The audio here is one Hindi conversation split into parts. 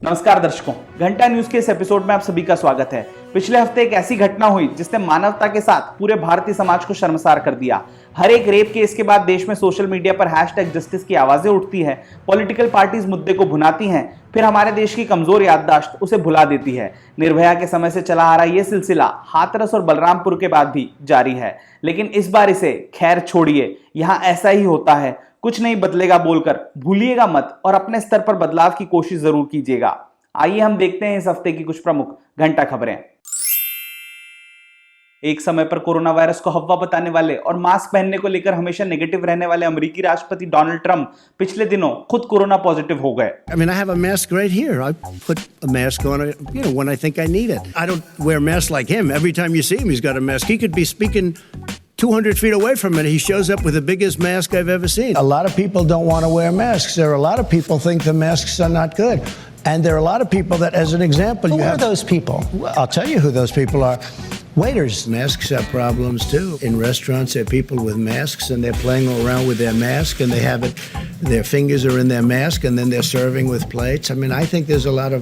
नमस्कार दर्शकों, घंटा न्यूज के इस एपिसोड में आप सभी का स्वागत है। पिछले हफ्ते एक ऐसी घटना हुई जिसने मानवता के साथ पूरे भारतीय समाज को शर्मसार कर दिया। हर एक रेप केस के बाद देश में सोशल मीडिया पर #जस्टिस की आवाजें उठती है, पॉलिटिकल पार्टीज मुद्दे को भुनाती हैं, फिर हमारे देश की कमजोर याददाश्त उसे भुला देती है। निर्भया के समय से चला आ रहा यह सिलसिला हाथरस और बलरामपुर के बाद भी जारी है, लेकिन इस बार इसे खैर छोड़िए, यहाँ ऐसा ही होता है, कुछ नहीं बदलेगा बोलकर भूलिएगा मत और अपने स्तर पर बदलाव की कोशिश जरूर कीजिएगा। आइए हम देखते हैं इस हफ्ते की कुछ प्रमुख घंटा खबरें। एक समय पर कोरोना वायरस को हवा बताने वाले और मास्क पहनने को लेकर हमेशा नेगेटिव रहने वाले अमेरिकी राष्ट्रपति डोनाल्ड ट्रंप पिछले दिनों खुद कोरोना पॉजिटिव हो गए। I mean, I have a mask right here. I put a mask on, when I think I need it. I don't wear masks like him. Every time you see him, he's got a mask. He could be speaking 200 feet away from it. He shows up with the biggest mask I've ever seen. A lot of people don't want to wear masks. There are a lot of people think the masks are not good. And there are a lot of people that, as an example, who are those people? Well, I'll tell you who those people are. Waiters. Masks have problems too. In restaurants, there are people with masks and they're playing around with their mask and they have it, their fingers are in their mask and then they're serving with plates. I mean, I think there's a lot of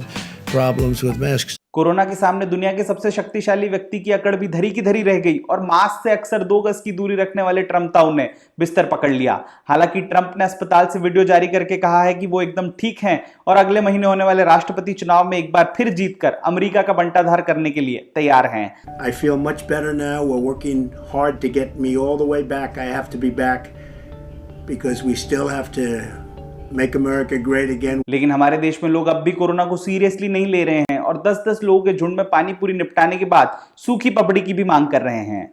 problems with masks. Corona के सामने दुनिया के सबसे शक्तिशाली व्यक्ति की अकड़ भी धरी की धरी रह गई और मास्क से अक्सर 2 गज की दूरी रखने वाले ट्रंप ताऊ ने बिस्तर पकड़ लिया। हालांकि ट्रंप ने अस्पताल से वीडियो जारी करके कहा है कि वो एकदम ठीक हैं और अगले महीने होने वाले राष्ट्रपति चुनाव में एक बार फिर जीतकर अमेरिका का बंटाधार करने के लिए तैयार हैं। I feel much better now. We're working hard to get me all the way back. I have to be back because we still have to Make America great again. लेकिन हमारे देश में लोग अब भी कोरोना को सीरियसली नहीं ले रहे हैं और 10-10 लोगों के झुंड में पानी पूरी निपटाने के बाद सूखी पपड़ी की भी मांग कर रहे हैं।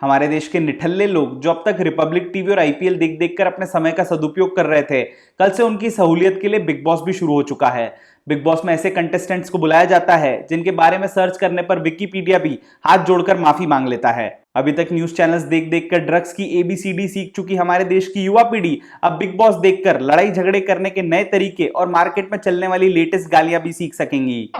हमारे देश के निठल्ले लोग जो अब तक रिपब्लिक टीवी और आईपीएल देख देखकर अपने समय का सदुपयोग कर रहे थे, कल से उनकी सहूलियत के लिए बिग बॉस भी शुरू हो चुका है। बिग बॉस में ऐसे कंटेस्टेंट्स को बुलाया जाता है जिनके बारे में सर्च करने पर विकिपीडिया भी हाथ जोड़कर माफी मांग लेता है। अभी तक न्यूज चैनल्स देख देखकर ड्रग्स की ABCD सीख चुकी हमारे देश की युवा पीढ़ी अब बिग बॉस देखकर लड़ाई झगड़े करने के नए तरीके और मार्केट में चलने वाली लेटेस्ट गालियां भी सीख सकेंगी।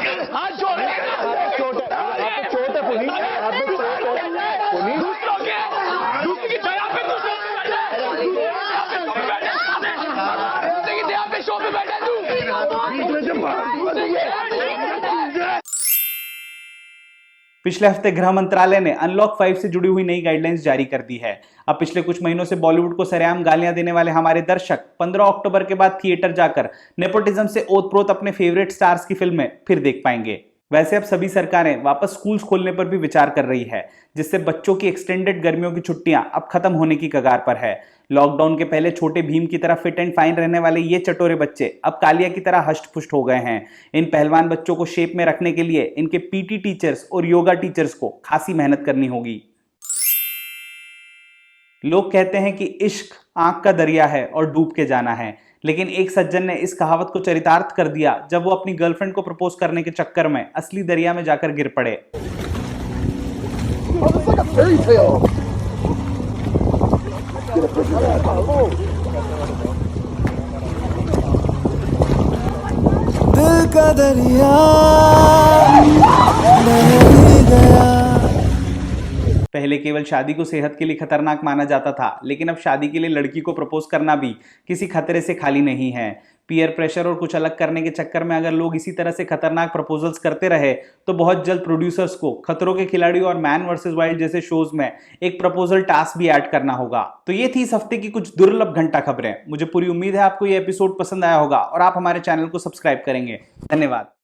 पिछले हफ्ते गृह मंत्रालय ने अनलॉक 5 से जुड़ी हुई नई गाइडलाइंस जारी कर दी है। अब पिछले कुछ महीनों से बॉलीवुड को सरेआम गालियां देने वाले हमारे दर्शक 15 अक्टूबर के बाद थिएटर जाकर नेपोटिज्म से ओतप्रोत अपने फेवरेट स्टार्स की फिल्में फिर देख पाएंगे। वैसे अब सभी सरकारें वापस स्कूल्स खोलने पर भी विचार कर रही है, जिससे बच्चों की एक्सटेंडेड गर्मियों की छुट्टियां अब खत्म होने की कगार पर है। लॉकडाउन के पहले छोटे भीम की तरह फिट एंड फाइन रहने वाले ये चटोरे बच्चे अब कालिया की तरह हष्ट-पुष्ट हो गए हैं। इन पहलवान बच्चों को शेप में रखने के लिए इनके पीटी टीचर्स और योगा टीचर्स को खासी मेहनत करनी होगी। लोग कहते हैं कि इश्क आंख का दरिया है और डूब के जाना है, लेकिन एक सज्जन ने इस कहावत को चरितार्थ कर दिया जब वो अपनी गर्लफ्रेंड को प्रपोज करने के चक्कर में असली दरिया में जाकर गिर पड़े। दिल का दरिया बह गया। पहले केवल शादी को सेहत के लिए खतरनाक माना जाता था, लेकिन अब शादी के लिए लड़की को प्रपोज करना भी किसी खतरे से खाली नहीं है। पीयर प्रेशर और कुछ अलग करने के चक्कर में अगर लोग इसी तरह से खतरनाक प्रपोजल्स करते रहे तो बहुत जल्द प्रोड्यूसर्स को खतरों के खिलाड़ी और मैन वर्सेस वाइल्ड जैसे शोज में एक प्रपोजल टास्क भी ऐड करना होगा। तो ये थी इस हफ्ते की कुछ दुर्लभ घंटा खबरें। मुझे पूरी उम्मीद है आपको ये एपिसोड पसंद आया होगा और आप हमारे चैनल को सब्सक्राइब करेंगे। धन्यवाद।